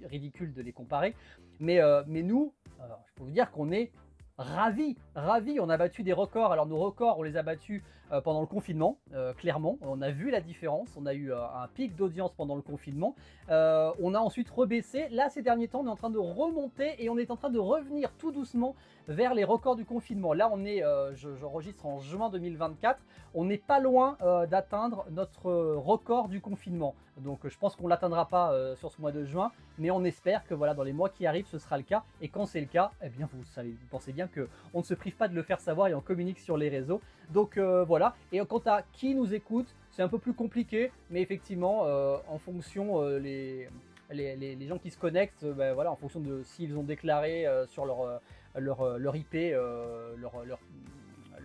ridicule de les comparer. Mais nous, je peux vous dire qu'on est ravis, ravis. On a battu des records. Alors nos records, on les a battus pendant le confinement, clairement. On a vu la différence. On a eu un pic d'audience pendant le confinement. On a ensuite rebaissé. Là, ces derniers temps, on est en train de remonter et on est en train de revenir tout doucement vers les records du confinement. Là, on est, j'enregistre en juin 2024. On n'est pas loin d'atteindre notre record du confinement. Donc, je pense qu'on ne l'atteindra pas sur ce mois de juin, mais on espère que voilà, dans les mois qui arrivent, ce sera le cas. Et quand c'est le cas, eh bien, vous pensez bien qu'on ne se prive pas de le faire savoir et on communique sur les réseaux. Donc voilà. Et quant à qui nous écoute, c'est un peu plus compliqué, mais effectivement, en fonction les gens qui se connectent, ben voilà, en fonction de s'ils ont déclaré sur leur IP,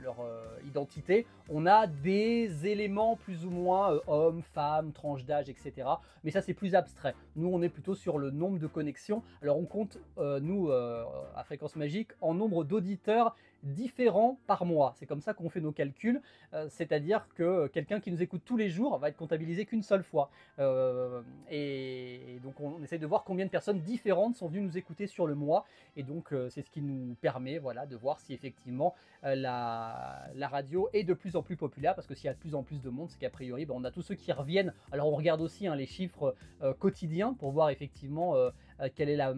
leur identité, on a des éléments plus ou moins hommes, femmes, tranches d'âge, etc. Mais ça, c'est plus abstrait. Nous, on est plutôt sur le nombre de connexions. Alors, on compte, nous, à Fréquence Magique, en nombre d'auditeurs différents par mois. C'est comme ça qu'on fait nos calculs. C'est-à-dire que quelqu'un qui nous écoute tous les jours va être comptabilisé qu'une seule fois. Et donc, on essaie de voir combien de personnes différentes sont venues nous écouter sur le mois. Et donc, c'est ce qui nous permet voilà, de voir si effectivement la radio est de plus en plus populaire, parce que s'il y a de plus en plus de monde, c'est qu'a priori, ben, on a tous ceux qui reviennent. Alors on regarde aussi les chiffres quotidiens pour voir effectivement quelle est la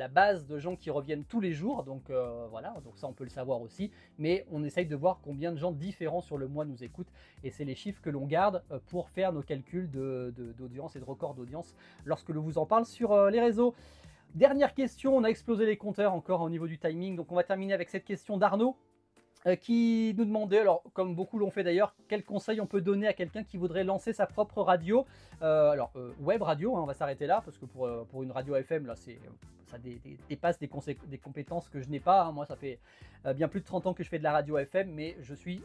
base de gens qui reviennent tous les jours. Donc voilà, donc ça on peut le savoir aussi. Mais on essaye de voir combien de gens différents sur le mois nous écoutent. Et c'est les chiffres que l'on garde pour faire nos calculs d'audience et de record d'audience lorsque l'on vous en parle sur les réseaux. Dernière question, on a explosé les compteurs encore au niveau du timing. Donc on va terminer avec cette question d'Arnaud. Qui nous demandait, alors comme beaucoup l'ont fait d'ailleurs, quel conseil on peut donner à quelqu'un qui voudrait lancer sa propre radio, web radio, hein, on va s'arrêter là, parce que pour une radio FM, là, ça dépasse des compétences que je n'ai pas, hein. Moi ça fait bien plus de 30 ans que je fais de la radio FM, mais je suis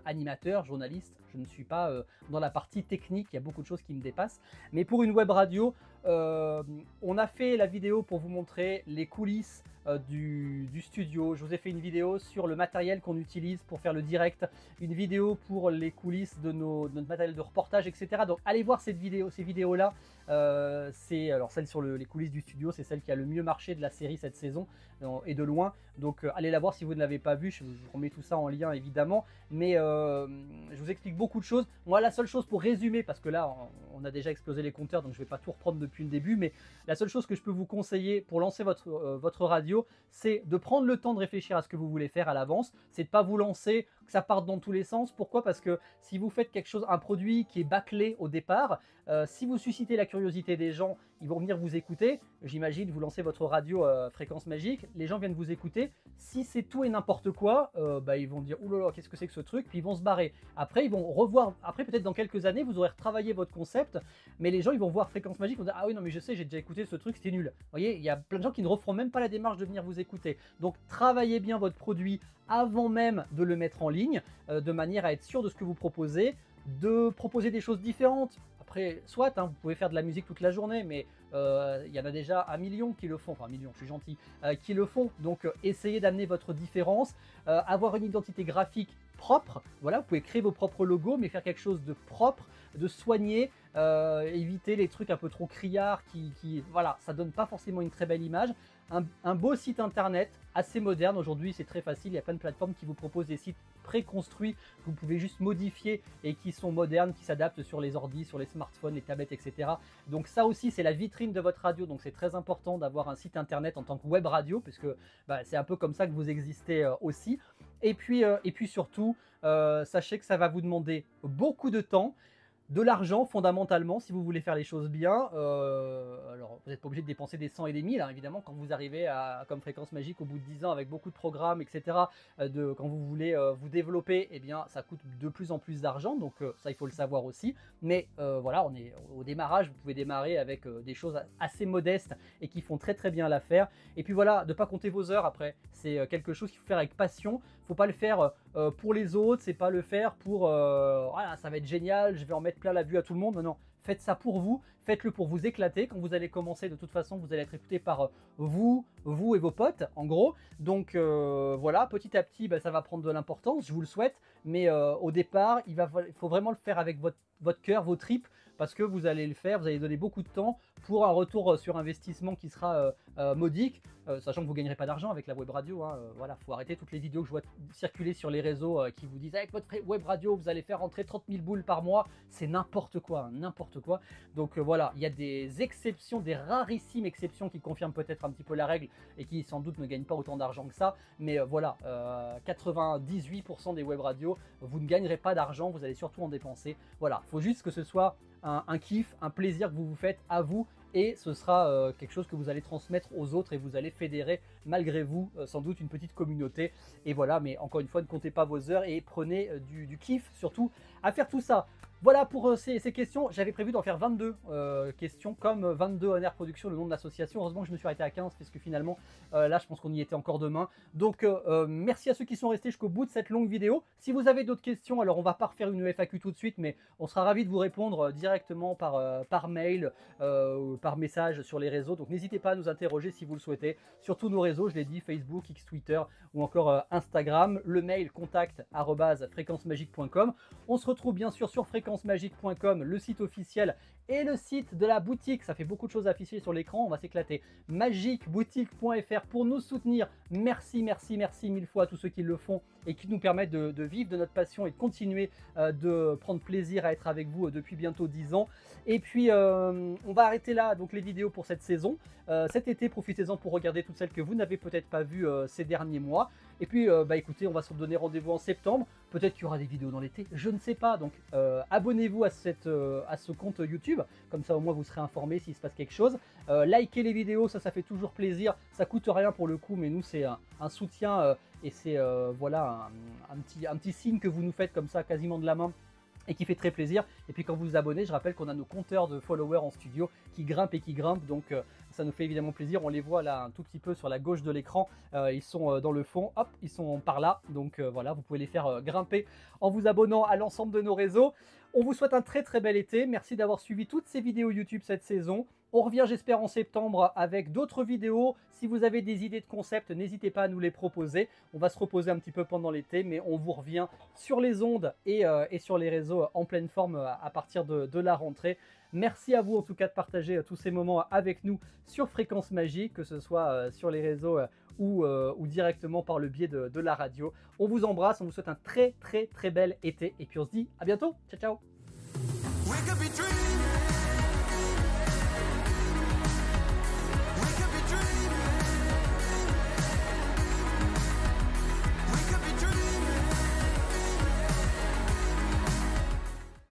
animateur, journaliste, je ne suis pas dans la partie technique, il y a beaucoup de choses qui me dépassent, mais pour une web radio, on a fait la vidéo pour vous montrer les coulisses du studio. Je vous ai fait une vidéo sur le matériel qu'on utilise pour faire le direct, une vidéo pour les coulisses de notre matériel de reportage, etc. Donc allez voir ces vidéos là. C'est alors celle sur les coulisses du studio, c'est celle qui a le mieux marché de la série cette saison et de loin. Donc allez la voir si vous ne l'avez pas vue. Je vous remets tout ça en lien évidemment, mais je vous explique beaucoup de choses. Moi, la seule chose pour résumer, parce que là on a déjà explosé les compteurs, donc je ne vais pas tout reprendre depuis le début, mais la seule chose que je peux vous conseiller pour lancer votre radio, c'est de prendre le temps de réfléchir à ce que vous voulez faire à l'avance. C'est de ne pas vous lancer, que ça parte dans tous les sens. Pourquoi? Parce que si vous faites quelque chose, un produit qui est bâclé au départ, si vous suscitez la curiosité des gens, ils vont venir vous écouter. J'imagine, vous lancez votre radio Fréquence Magique, les gens viennent vous écouter. Si c'est tout et n'importe quoi, ils vont dire « Oulala, qu'est-ce que c'est que ce truc ?» Puis ils vont se barrer. Après, ils vont revoir. Après, peut-être dans quelques années, vous aurez retravaillé votre concept, mais les gens, ils vont voir Fréquence Magique, ils vont dire « Ah oui, non, mais je sais, j'ai déjà écouté ce truc, c'était nul. » Vous voyez, il y a plein de gens qui ne referont même pas la démarche de venir vous écouter. Donc, travaillez bien votre produit avant même de le mettre en ligne, de manière à être sûr de ce que vous proposez, de proposer des choses différentes. Après, soit, hein, vous pouvez faire de la musique toute la journée, mais il y en a déjà 1 million qui le font, enfin 1 million, je suis gentil, qui le font. Donc, essayez d'amener votre différence, avoir une identité graphique propre. Voilà, vous pouvez créer vos propres logos, mais faire quelque chose de propre, de soigné, éviter les trucs un peu trop criards voilà, ça donne pas forcément une très belle image. Un beau site internet assez moderne. Aujourd'hui, c'est très facile. Il y a plein de plateformes qui vous proposent des sites préconstruits que vous pouvez juste modifier et qui sont modernes, qui s'adaptent sur les ordis, sur les smartphones, les tablettes, etc. Donc ça aussi, c'est la vitrine de votre radio. Donc c'est très important d'avoir un site internet en tant que web radio, puisque c'est un peu comme ça que vous existez aussi. Et puis surtout, sachez que ça va vous demander beaucoup de temps, de l'argent fondamentalement si vous voulez faire les choses bien. Alors vous n'êtes pas obligé de dépenser des 100 et des 1000, hein, évidemment, quand vous arrivez comme Fréquence Magique au bout de 10 ans avec beaucoup de programmes, etc. Quand vous voulez vous développer, eh bien ça coûte de plus en plus d'argent, donc ça il faut le savoir aussi. Mais voilà, on est au démarrage, vous pouvez démarrer avec des choses assez modestes et qui font très très bien l'affaire. Et puis voilà, de ne pas compter vos heures après, c'est quelque chose qu'il faut faire avec passion. Faut pas le faire pour les autres, c'est pas le faire pour voilà, ça va être génial, je vais en mettre plein la vue à tout le monde. Non, non, faites ça pour vous, faites-le pour vous éclater. Quand vous allez commencer, de toute façon, vous allez être écouté par vous et vos potes, en gros. Donc voilà, petit à petit, ça va prendre de l'importance, je vous le souhaite. Mais au départ, il faut vraiment le faire avec votre cœur, vos tripes, parce que vous allez le faire, vous allez donner beaucoup de temps pour un retour sur investissement qui sera modique, sachant que vous ne gagnerez pas d'argent avec la web radio. Voilà, faut arrêter toutes les vidéos que je vois circuler sur les réseaux qui vous disent avec votre web radio, vous allez faire rentrer 30 000 boules par mois. C'est n'importe quoi, n'importe quoi. Donc voilà, il y a des exceptions, des rarissimes exceptions qui confirment peut-être un petit peu la règle et qui sans doute ne gagnent pas autant d'argent que ça. Mais voilà, 98% des web radios, vous ne gagnerez pas d'argent, vous allez surtout en dépenser. Voilà, il faut juste que ce soit un kiff, un plaisir que vous vous faites à vous, et ce sera quelque chose que vous allez transmettre aux autres et vous allez fédérer malgré vous sans doute une petite communauté. Et voilà, mais encore une fois, ne comptez pas vos heures et prenez du kiff surtout à faire tout ça. Voilà pour ces questions. J'avais prévu d'en faire 22 questions, comme 22 ONR Production, le nom de l'association. Heureusement que je me suis arrêté à 15, parce que finalement, là, je pense qu'on y était encore demain. Donc, merci à ceux qui sont restés jusqu'au bout de cette longue vidéo. Si vous avez d'autres questions, alors on va pas refaire une FAQ tout de suite, mais on sera ravis de vous répondre directement par mail, par message sur les réseaux. Donc, n'hésitez pas à nous interroger si vous le souhaitez. Sur tous nos réseaux, je l'ai dit, Facebook, X, Twitter ou encore Instagram. Le mail contact@fréquencemagique.com. On se retrouve bien sûr sur fréquencemagique.com, le site officiel, et le site de la boutique. Ça fait beaucoup de choses à afficher sur l'écran, on va s'éclater. Magiqueboutique.fr pour nous soutenir. Merci, merci, merci mille fois à tous ceux qui le font et qui nous permettent de vivre de notre passion et de continuer de prendre plaisir à être avec vous depuis bientôt 10 ans. Et puis on va arrêter là donc les vidéos pour cette saison. Cet été, profitez-en pour regarder toutes celles que vous n'avez peut-être pas vues ces derniers mois. Et puis écoutez, on va se donner rendez-vous en septembre. Peut-être qu'il y aura des vidéos dans l'été, je ne sais pas. Donc abonnez-vous à ce compte YouTube, comme ça au moins vous serez informé s'il se passe quelque chose. Likez les vidéos, ça fait toujours plaisir. Ça coûte rien pour le coup, mais nous c'est un soutien et c'est voilà un petit signe que vous nous faites comme ça quasiment de la main, et qui fait très plaisir. Et puis quand vous vous abonnez, je rappelle qu'on a nos compteurs de followers en studio qui grimpent et qui grimpent, donc ça nous fait évidemment plaisir. On les voit là un tout petit peu sur la gauche de l'écran, ils sont dans le fond, hop, ils sont par là, donc voilà, vous pouvez les faire grimper en vous abonnant à l'ensemble de nos réseaux. On vous souhaite un très très bel été, merci d'avoir suivi toutes ces vidéos YouTube cette saison. On revient, j'espère, en septembre avec d'autres vidéos. Si vous avez des idées de concepts, n'hésitez pas à nous les proposer. On va se reposer un petit peu pendant l'été, mais on vous revient sur les ondes et sur les réseaux en pleine forme à partir de la rentrée. Merci à vous en tout cas de partager tous ces moments avec nous sur Fréquence Magique, que ce soit sur les réseaux ou directement par le biais de la radio. On vous embrasse, on vous souhaite un très très très bel été et puis on se dit à bientôt. Ciao ciao.